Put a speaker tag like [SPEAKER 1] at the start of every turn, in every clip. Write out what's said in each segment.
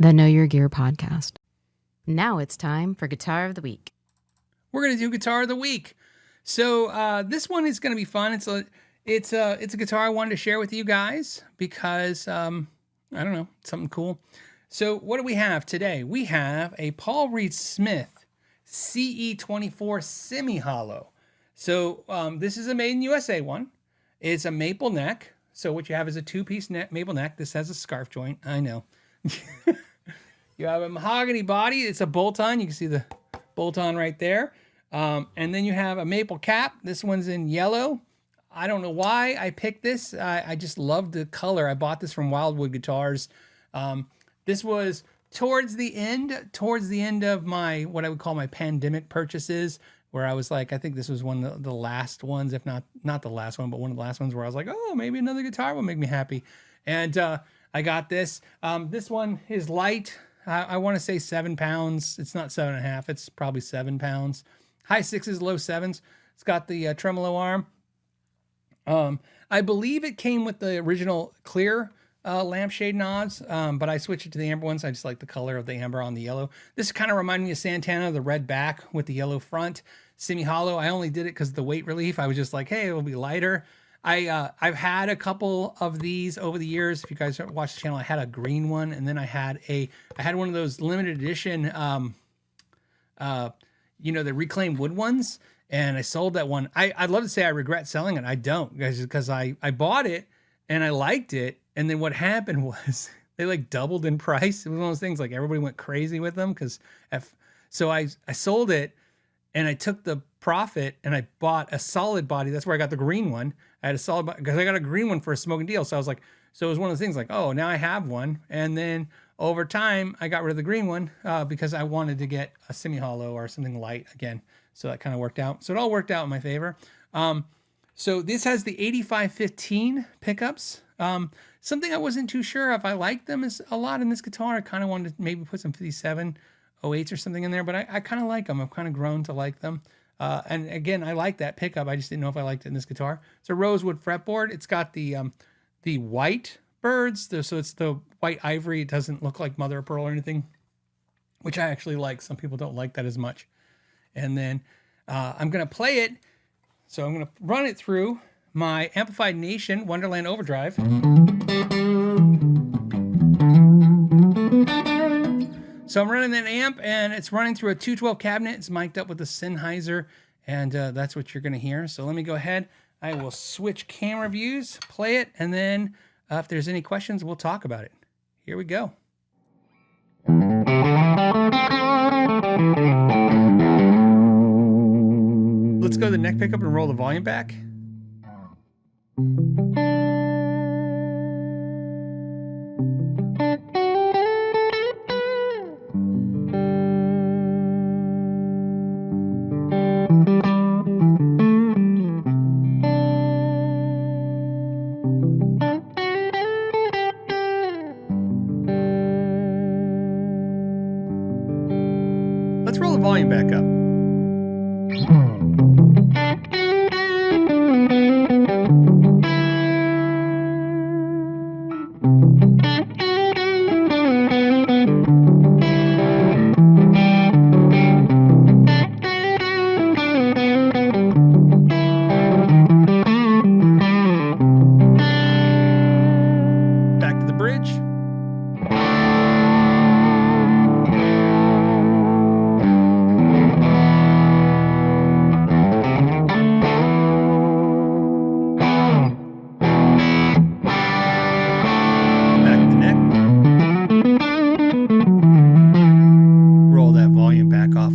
[SPEAKER 1] the Know Your Gear podcast. Now it's time for Guitar of the Week.
[SPEAKER 2] We're going to do Guitar of the Week. So this one is going to be fun. It's a guitar I wanted to share with you guys because, I don't know, something cool. So what do we have today? We have a Paul Reed Smith CE24 semi-hollow. So this is a made in USA one. It's a maple neck. So what you have is a two-piece maple neck. This has a scarf joint. I know. You have a mahogany body. It's a bolt-on. You can see the bolt-on right there. And then you have a maple cap. This one's in yellow. I don't know why I picked this. I just love the color. I bought this from Wildwood Guitars. This was towards the end of my, what I would call my pandemic purchases, where I was like, I think this was one of the last ones, if not the last one, but one of the last ones where I was like, oh, maybe another guitar will make me happy. And I got this. This one is light. I want to say 7 pounds. It's not 7.5. It's probably 7 pounds. High sixes, low sevens. It's got the tremolo arm. I believe it came with the original clear lampshade knobs, but I switched it to the amber ones. I just like the color of the amber on the yellow. This kind of reminded me of Santana, the red back with the yellow front. Semi-hollow. I only did it because of the weight relief. I was just like, hey, it'll be lighter. I've had a couple of these over the years. If you guys watch the channel, I had a green one, and then I had one of those limited edition, the reclaimed wood ones, and I sold that one. I'd love to say I regret selling it. I don't, guys, because I bought it and I liked it, and then what happened was they like doubled in price. It was one of those things like everybody went crazy with them so I sold it. And I took the profit and I bought a solid body. That's where I got the green one. I had a solid body because I got a green one for a smoking deal. So I was like, so it was one of those things like, oh, now I have one. And then over time, I got rid of the green one because I wanted to get a semi-hollow or something light again. So that kind of worked out. So it all worked out in my favor. So this has the 8515 pickups. Something I wasn't too sure if I liked them is a lot in this guitar. I kind of wanted to maybe put some 57 08s or something in there, but I kind of like them. I've kind of grown to like them. And again, I like that pickup. I just didn't know if I liked it in this guitar. It's a rosewood fretboard. It's got the white birds. So it's the white ivory. It doesn't look like mother of pearl or anything, which I actually like. Some people don't like that as much. And then I'm going to play it. So I'm going to run it through my Amplified Nation Wonderland Overdrive. So I'm running that amp, and it's running through a 212 cabinet. It's mic'd up with a Sennheiser, and that's what you're going to hear. So let me go ahead. I will switch camera views, play it, and then if there's any questions, we'll talk about it. Here we go. Let's go to the neck pickup and roll the volume back. Let's roll the volume back up. Back to the bridge.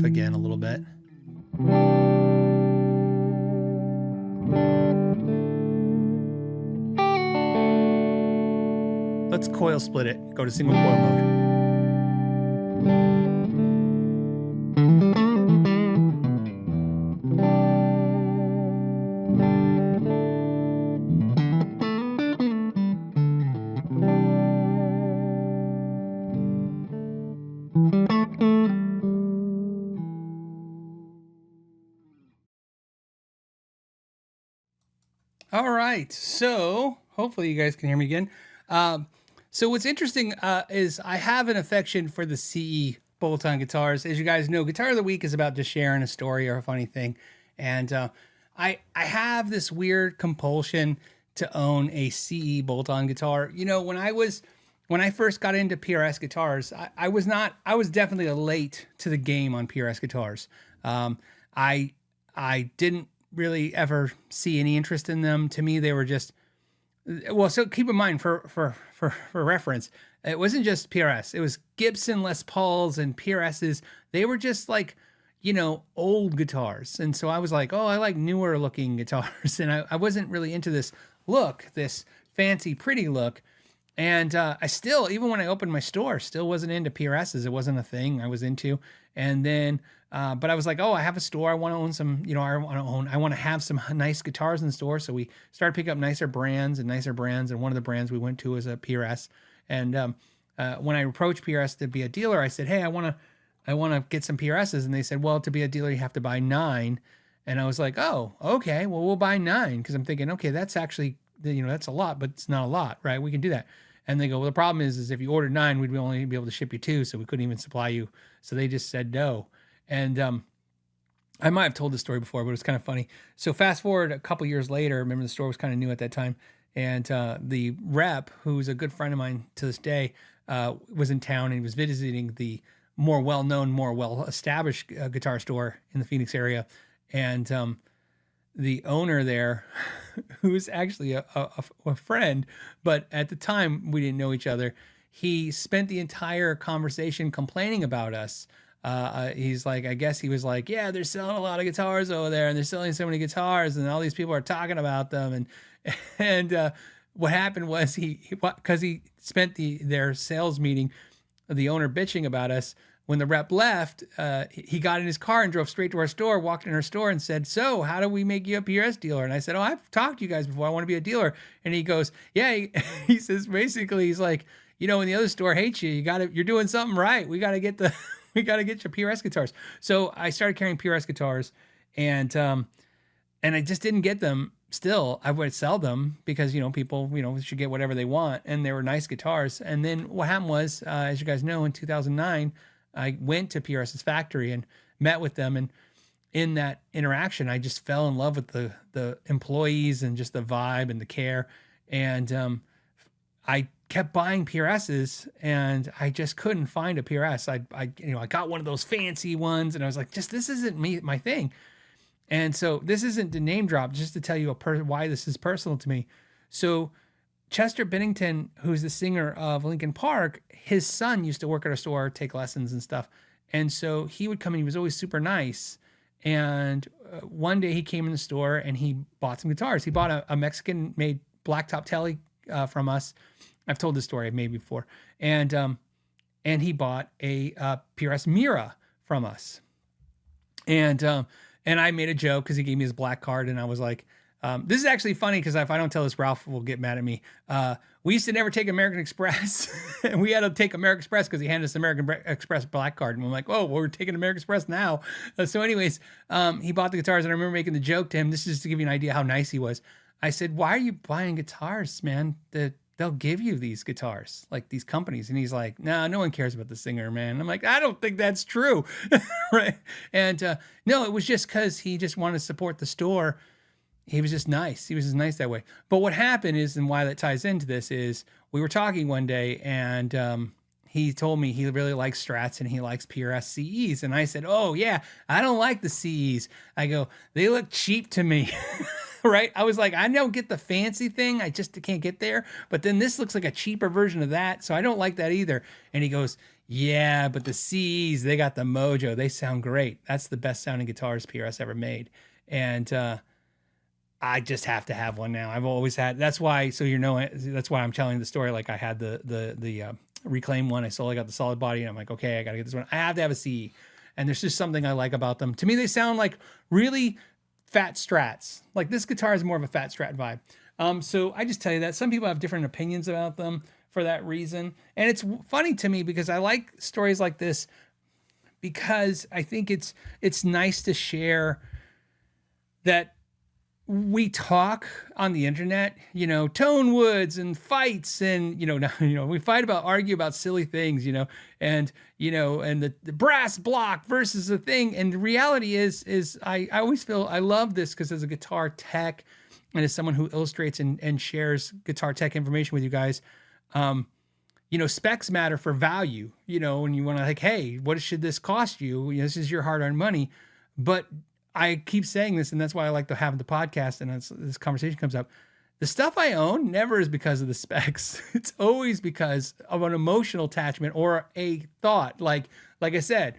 [SPEAKER 2] Again a little bit. Let's coil split it. Go to single coil mode. All right, so hopefully you guys can hear me again. So what's interesting is I have an affection for the CE bolt-on guitars. As you guys know, Guitar of the Week is about just sharing a story or a funny thing. And I have this weird compulsion to own a CE bolt-on guitar. You know, when I first got into PRS guitars, I was definitely late to the game on PRS guitars. I didn't really ever see any interest in them. To me, they were just, well, so keep in mind for reference, it wasn't just PRS. It was Gibson Les Pauls and PRSs. They were just like, you know, old guitars. And so I was like, oh, I like newer looking guitars. And I wasn't really into this look, this fancy, pretty look. And I still, even when I opened my store, still wasn't into PRSs. It wasn't a thing I was into. And then, but I was like, oh, I have a store. I want to own some, you know, I want to have some nice guitars in the store. So we started picking up nicer brands. And one of the brands we went to was a PRS. And when I approached PRS to be a dealer, I said, hey, I want to get some PRSs. And they said, well, to be a dealer, you have to buy 9. And I was like, oh, okay, well, we'll buy 9. Cause I'm thinking, okay, that's actually, you know, that's a lot, but it's not a lot, right? We can do that. And they go, well, the problem is if you ordered 9, we'd only be able to ship you 2. So we couldn't even supply you. So they just said no. And I might have told this story before, but it's kind of funny. So fast forward a couple years later, remember the store was kind of new at that time. And the rep, who's a good friend of mine to this day, was in town and he was visiting the more well-known, more well-established guitar store in the Phoenix area. And the owner there, who's actually a friend, but at the time we didn't know each other, he spent the entire conversation complaining about us. He's like, I guess he was like, yeah, they're selling a lot of guitars over there and they're selling so many guitars and all these people are talking about them. And what happened was because he spent their sales meeting, the owner bitching about us. When the rep left, he got in his car and drove straight to our store, walked in our store and said, so how do we make you a PRS dealer? And I said, oh, I've talked to you guys before. I want to be a dealer. And he goes, yeah, he says, basically, he's like, you know, when the other store hates you, you're doing something right. We got to get your PRS guitars. So I started carrying PRS guitars and I just didn't get them. Still, I would sell them because, you know, people, you know, should get whatever they want. And they were nice guitars. And then what happened was, as you guys know, in 2009, I went to PRS's factory and met with them. And in that interaction, I just fell in love with the employees and just the vibe and the care. And I kept buying PRSs and I just couldn't find a PRS. I got one of those fancy ones and I was like, this isn't my thing. And so this isn't to name drop, just to tell you why this is personal to me. So Chester Bennington, who's the singer of Linkin Park, his son used to work at our store, take lessons and stuff. And so he would come and he was always super nice. And one day he came in the store and he bought some guitars. He bought a Mexican-made blacktop telly from us. I've told this story maybe before. And he bought a PRS Mira from us. And I made a joke because he gave me his black card and I was like, this is actually funny because if I don't tell this, Ralph will get mad at me. We used to never take American Express and we had to take American Express because he handed us the American Express black card. And I'm like, oh, well, we're taking American Express now. So anyways, he bought the guitars and I remember making the joke to him. This is to give you an idea how nice he was. I said, why are you buying guitars, man? They'll give you these guitars, like these companies. And he's like, nah, no one cares about the singer, man. And I'm like, I don't think that's true. Right. And no, it was just because he just wanted to support the store. He was just nice. He was just nice that way. But what happened is, and why that ties into this is, we were talking one day and he told me he really likes Strats and he likes PRS CEs. And I said, oh yeah, I don't like the CEs. I go, they look cheap to me. Right? I was like, I don't get the fancy thing. I just can't get there. But then this looks like a cheaper version of that. So I don't like that either. And he goes, yeah, but the CEs, they got the mojo. They sound great. That's the best sounding guitars PRS ever made. And I just have to have one now. I've always had. That's why. So that's why I'm telling the story. Like I had the Reclaim one. I got the solid body. And I'm like, okay, I got to get this one. I have to have a CE. And there's just something I like about them. To me, they sound like really fat Strats. Like this guitar is more of a fat Strat vibe. So I just tell you that some people have different opinions about them for that reason. And it's funny to me because I like stories like this because I think it's nice to share that we talk on the internet, tone woods and fights and, we argue about silly things, and, and the brass block versus the thing. And the reality is I always feel I love this because as a guitar tech and as someone who illustrates and shares guitar tech information with you guys, specs matter for value, and you want to like, hey, what should this cost you? This is your hard-earned money. But I keep saying this, and that's why I like to have the podcast, and this conversation comes up. The stuff I own never is because of the specs. It's always because of an emotional attachment or a thought. Like I said,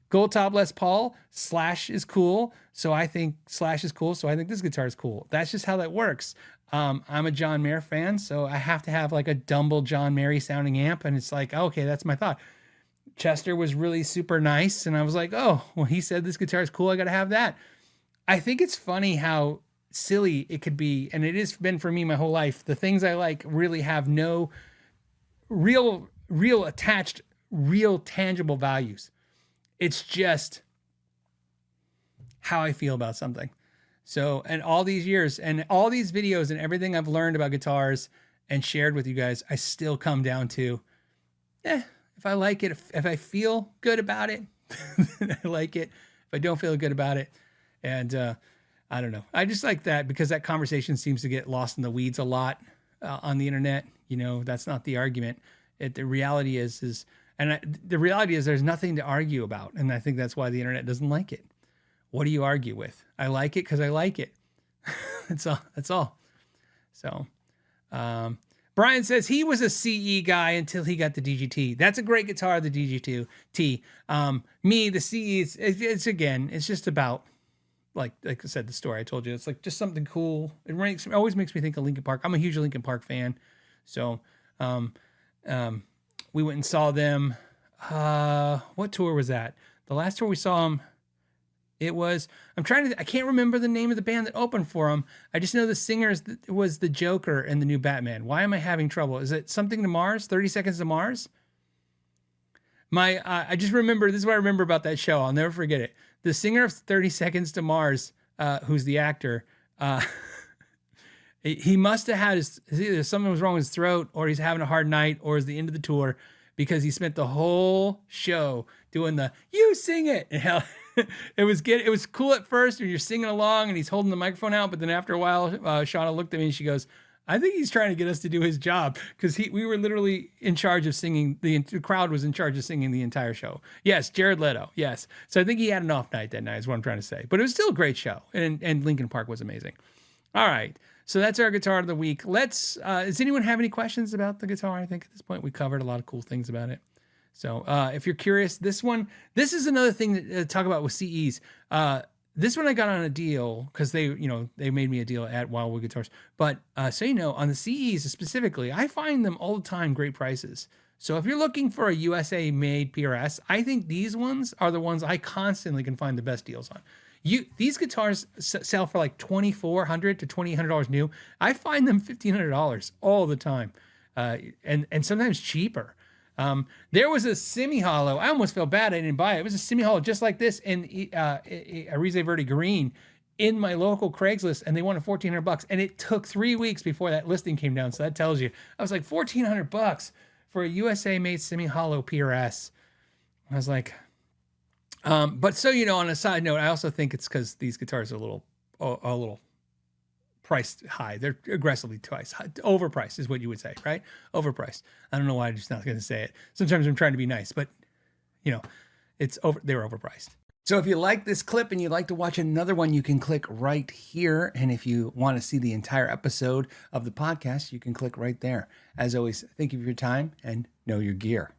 [SPEAKER 2] Gold Top Les Paul, Slash is cool, so I think Slash is cool, so I think this guitar is cool. That's just how that works. I'm a John Mayer fan, so I have to have like a Dumble John Mayer sounding amp, and it's like, okay, that's my thought. Chester was really super nice, and I was like, oh, well, he said this guitar is cool, I got to have that. I think it's funny how silly it could be, and it has been for me my whole life. The things I like really have no real attached, real tangible values. It's just how I feel about something. So, and all these years and all these videos and everything I've learned about guitars and shared with you guys, I still come down to, if I like it, if I feel good about it, then I like it. If I don't feel good about it, and I don't know. I just like that because that conversation seems to get lost in the weeds a lot on the internet. That's not the argument. The reality is there's nothing to argue about. And I think that's why the internet doesn't like it. What do you argue with? I like it because I like it. That's all. So, Brian says he was a CE guy until he got the DGT. That's a great guitar, the DGT. Me, the CE, it's just about, like I said, the story I told you. It's like just something cool. It always makes me think of Linkin Park. I'm a huge Linkin Park fan. So we went and saw them. What tour was that? The last tour we saw them, I can't remember the name of the band that opened for them. I just know the singer was the Joker in the new Batman. Why am I having trouble? Is it something to Mars? 30 Seconds to Mars? I just remember, this is what I remember about that show. I'll never forget it. The singer of 30 Seconds to Mars, who's the actor, he must have had either something was wrong with his throat, or he's having a hard night, or is the end of the tour, because he spent the whole show doing you sing it. And hell, it was cool at first when you're singing along and he's holding the microphone out, but then after a while, Shauna looked at me and she goes, I think he's trying to get us to do his job, because we were literally in charge of singing. The crowd was in charge of singing the entire show. Yes, Jared Leto. Yes. So I think he had an off night that night is what I'm trying to say. But it was still a great show. And Linkin Park was amazing. All right. So that's our guitar of the week. Does anyone have any questions about the guitar? I think at this point we covered a lot of cool things about it. So if you're curious, this is another thing to talk about with CEs. This one I got on a deal because they made me a deal at Wildwood Guitars. But so on the CEs specifically, I find them all the time great prices. So if you're looking for a USA made PRS, I think these ones are the ones I constantly can find the best deals on. These guitars sell for like $2,400 to $2,800 new. I find them $1,500 all the time, and sometimes cheaper. There was a semi-hollow. I almost felt bad I didn't buy it. It was a semi-hollow just like this in a Rize Verde green in my local Craigslist, and they wanted $1,400. And it took 3 weeks before that listing came down. So that tells you, I was like, $1,400 for a USA made semi-hollow PRS. I was like, but so, on a side note, I also think it's because these guitars are a little priced high. They're aggressively priced. Overpriced is what you would say, right? Overpriced. I don't know why I'm just not going to say it. Sometimes I'm trying to be nice, but they're overpriced. So if you like this clip and you'd like to watch another one, you can click right here. And if you want to see the entire episode of the podcast, you can click right there. As always, thank you for your time and know your gear.